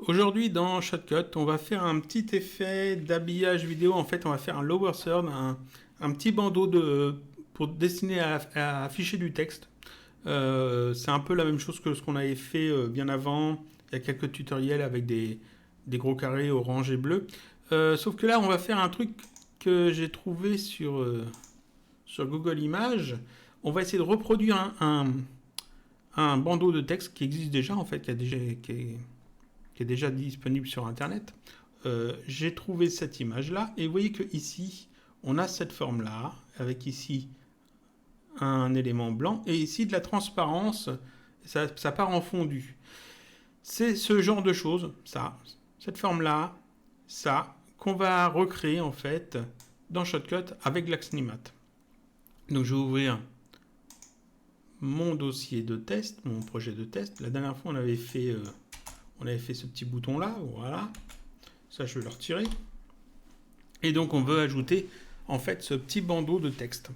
Aujourd'hui, dans Shotcut, on va faire un petit effet d'habillage vidéo. En fait, on va faire un lower third, un petit bandeau pour destiné à afficher du texte. C'est un peu la même chose que ce qu'on avait fait bien avant. Il y a quelques tutoriels avec des gros carrés orange et bleu. Sauf que là, on va faire un truc que j'ai trouvé sur Google Images. On va essayer de reproduire un bandeau de texte qui existe déjà, en fait, qui est déjà disponible sur Internet. J'ai trouvé cette image-là, et vous voyez que ici, on a cette forme-là, avec ici un élément blanc, et ici de la transparence, ça part en fondu. C'est ce genre de choses, cette forme-là, qu'on va recréer en fait dans Shotcut avec l'Axnimat. Donc je vais ouvrir mon dossier de test, mon projet de test. La dernière fois, on avait fait ce petit bouton-là, voilà. Ça, je vais le retirer. Et donc, on veut ajouter, en fait, ce petit bandeau de texte.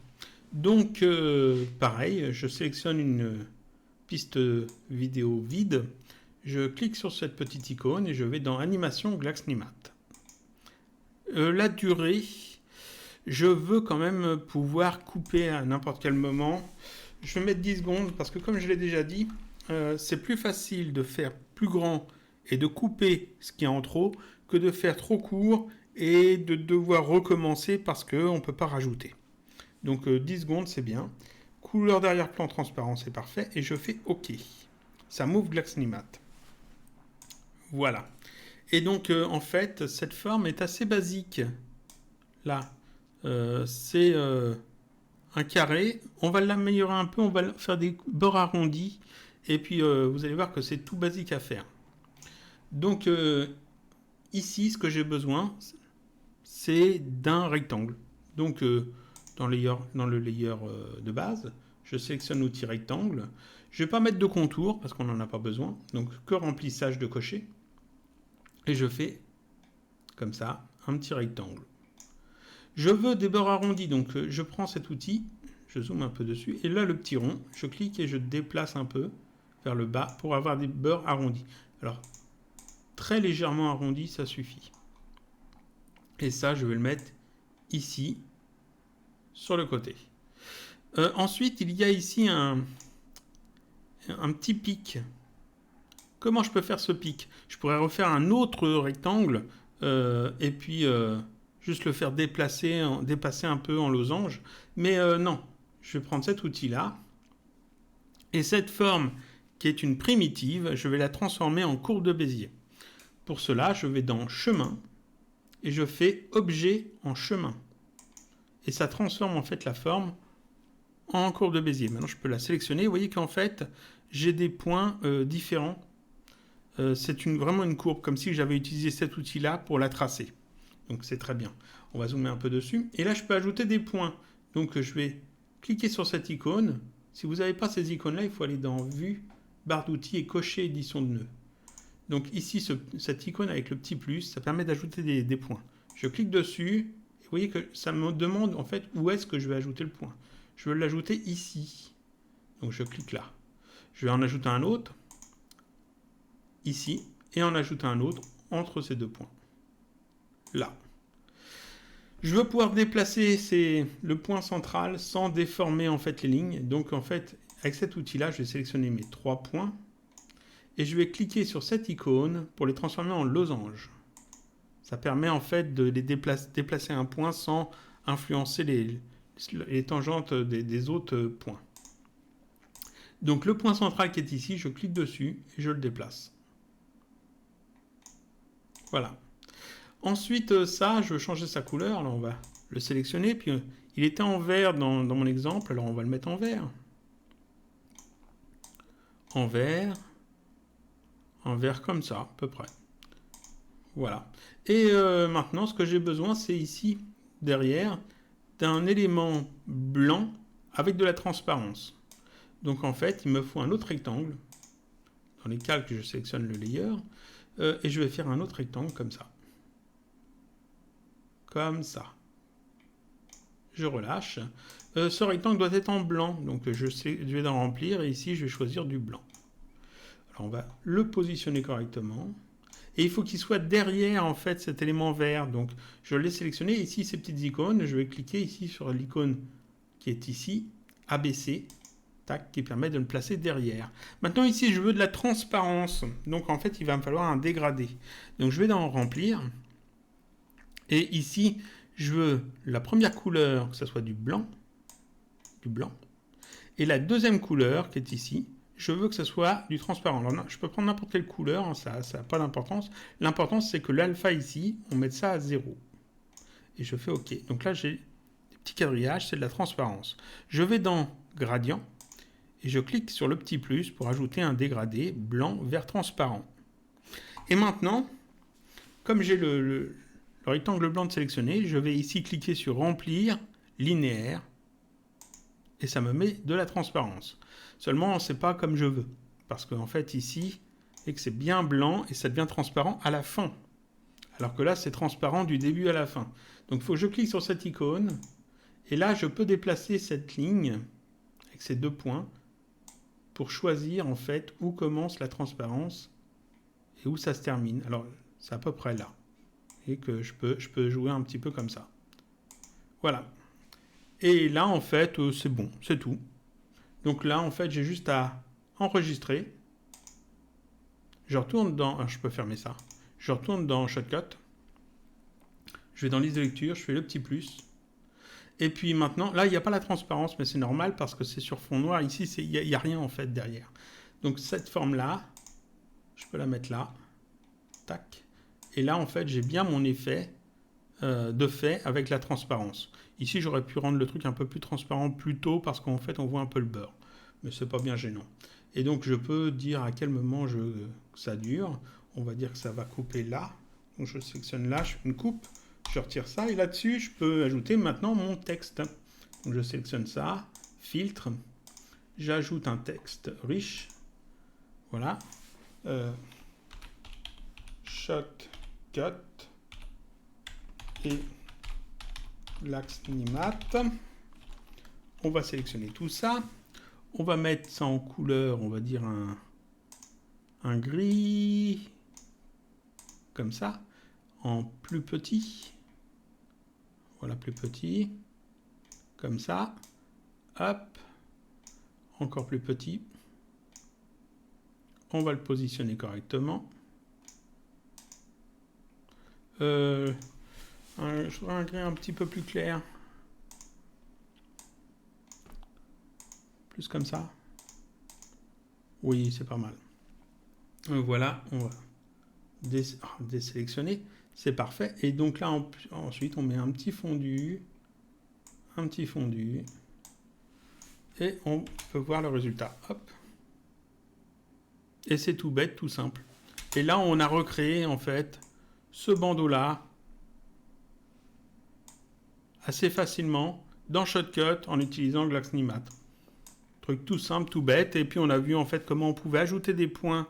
Donc, pareil, je sélectionne une piste vidéo vide. Je clique sur cette petite icône et je vais dans Animation Glaxnimat. La durée, je veux quand même pouvoir couper à n'importe quel moment. Je vais mettre 10 secondes parce que, comme je l'ai déjà dit, c'est plus facile de faire plus grand et de couper ce qui est en trop que de faire trop court et de devoir recommencer parce qu'on ne peut pas rajouter. Donc 10 secondes, c'est bien. Couleur d'arrière-plan transparent, c'est parfait. Et je fais OK. Ça m'ouvre Glaxnimat. Voilà. Et donc, en fait, cette forme est assez basique. Là, c'est un carré. On va l'améliorer un peu. On va faire des bords arrondis. Et puis, vous allez voir que c'est tout basique à faire. Donc, ici, ce que j'ai besoin, c'est d'un rectangle. Donc, dans le layer de base, je sélectionne l'outil rectangle. Je ne vais pas mettre de contour parce qu'on n'en a pas besoin. Donc, que remplissage de cocher. Et je fais, comme ça, un petit rectangle. Je veux des bords arrondis. Donc, je prends cet outil, je zoome un peu dessus. Et là, le petit rond, je clique et je déplace un peu vers le bas pour avoir des bords arrondis. Alors, très légèrement arrondi, ça suffit. Et ça, je vais le mettre ici, sur le côté. Ensuite, il y a ici un petit pic. Comment je peux faire ce pic? Je pourrais refaire un autre rectangle et puis juste le faire dépasser un peu en losange. Mais non, je vais prendre cet outil-là. Et cette forme, qui est une primitive, je vais la transformer en courbe de Bézier. Pour cela, je vais dans Chemin et je fais Objet en chemin. Et ça transforme en fait la forme en courbe de Bézier. Maintenant, je peux la sélectionner. Vous voyez qu'en fait, j'ai des points différents. C'est vraiment une courbe, comme si j'avais utilisé cet outil-là pour la tracer. Donc, c'est très bien. On va zoomer un peu dessus. Et là, je peux ajouter des points. Donc, je vais cliquer sur cette icône. Si vous n'avez pas ces icônes-là, il faut aller dans Vue, barre d'outils et cocher édition de nœuds. Donc ici, cette icône avec le petit plus, ça permet d'ajouter des points. Je clique dessus, et vous voyez que ça me demande en fait où est-ce que je vais ajouter le point. Je veux l'ajouter ici. Donc je clique là. Je vais en ajouter un autre, ici, et en ajouter un autre entre ces deux points. Là. Je veux pouvoir déplacer le point central sans déformer en fait les lignes. Donc en fait, avec cet outil-là, je vais sélectionner mes 3 points. Et je vais cliquer sur cette icône pour les transformer en losange. Ça permet en fait de les déplacer un point sans influencer les tangentes des autres points. Donc le point central qui est ici, je clique dessus et je le déplace. Voilà. Ensuite, ça, je veux changer sa couleur. Alors on va le sélectionner. Puis il était en vert dans mon exemple. Alors on va le mettre en vert. En vert. Un vert comme ça, à peu près. Voilà. Et maintenant, ce que j'ai besoin, c'est ici, derrière, d'un élément blanc avec de la transparence. Donc en fait, il me faut un autre rectangle. Dans les calques, je sélectionne le layer. Et je vais faire un autre rectangle comme ça. Comme ça. Je relâche. Ce rectangle doit être en blanc. Donc je vais en remplir. Et ici, je vais choisir du blanc. Alors on va le positionner correctement. Et il faut qu'il soit derrière en fait cet élément vert. Donc je l'ai sélectionné. Ici, ces petites icônes, je vais cliquer ici sur l'icône qui est ici, ABC, tac, qui permet de me placer derrière. Maintenant ici, je veux de la transparence. Donc en fait, il va me falloir un dégradé. Donc je vais dans remplir. Et ici, je veux la première couleur, que ce soit du blanc. Et la deuxième couleur qui est ici, je veux que ce soit du transparent. Alors, je peux prendre n'importe quelle couleur, hein, ça n'a pas d'importance. L'important, c'est que l'alpha ici, on mette ça à 0. Et je fais OK. Donc là, j'ai des petits quadrillages, c'est de la transparence. Je vais dans gradient et je clique sur le petit plus pour ajouter un dégradé blanc vers transparent. Et maintenant, comme j'ai le rectangle blanc de sélectionné, je vais ici cliquer sur remplir linéaire. Et ça me met de la transparence. Seulement, c'est pas comme je veux. Parce qu'en fait, ici, et que c'est bien blanc et ça devient transparent à la fin. Alors que là, c'est transparent du début à la fin. Donc, il faut que je clique sur cette icône. Et là, je peux déplacer cette ligne avec ces deux points pour choisir, en fait, où commence la transparence et où ça se termine. Alors, c'est à peu près là. Et que je peux jouer un petit peu comme ça. Voilà. Et là, en fait, c'est bon, c'est tout. Donc là, en fait, j'ai juste à enregistrer. Je retourne dans... Ah, je peux fermer ça. Je retourne dans Shotcut. Je vais dans liste de lecture, je fais le petit plus. Et puis maintenant, là, il n'y a pas la transparence, mais c'est normal parce que c'est sur fond noir. Ici, il n'y a rien, en fait, derrière. Donc cette forme-là, je peux la mettre là. Tac. Et là, en fait, j'ai bien mon effet de fait avec la transparence. Ici, j'aurais pu rendre le truc un peu plus transparent plus tôt parce qu'en fait, on voit un peu le beurre. Mais c'est pas bien gênant. Et donc, je peux dire à quel moment ça dure. On va dire que ça va couper là. Donc, je sélectionne là, je fais une coupe, je retire ça. Et là-dessus, je peux ajouter maintenant mon texte. Donc, je sélectionne ça, filtre. J'ajoute un texte riche. Voilà. Shotcut. Et l'Axnimat. On va sélectionner tout ça. On va mettre ça en couleur, on va dire un gris, comme ça, en plus petit. Voilà, plus petit, comme ça. Hop, encore plus petit. On va le positionner correctement. Je voudrais un gris un petit peu plus clair. Plus comme ça. Oui, c'est pas mal. Voilà, on va désélectionner. C'est parfait. Et donc là, ensuite, on met un petit fondu. Un petit fondu. Et on peut voir le résultat. Hop. Et c'est tout bête, tout simple. Et là, on a recréé, en fait, ce bandeau-là assez facilement dans Shotcut en utilisant Glaxnimat. Truc tout simple, tout bête. Et puis on a vu en fait comment on pouvait ajouter des points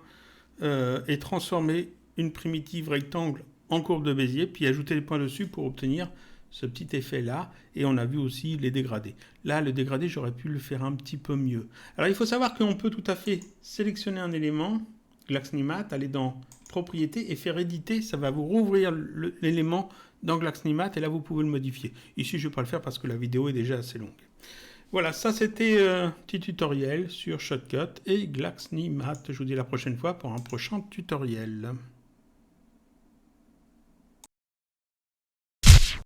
et transformer une primitive rectangle en courbe de Bézier, puis ajouter des points dessus pour obtenir ce petit effet là. Et on a vu aussi les dégradés. Là, le dégradé, j'aurais pu le faire un petit peu mieux. Alors il faut savoir qu'on peut tout à fait sélectionner un élément, Glaxnimat, aller dans propriétés et faire éditer. Ça va vous rouvrir l'élément dans Glaxnimat et là vous pouvez le modifier. Ici je ne vais pas le faire parce que la vidéo est déjà assez longue. Voilà, ça c'était un petit tutoriel sur Shotcut et Glaxnimat. Je vous dis à la prochaine fois pour un prochain tutoriel.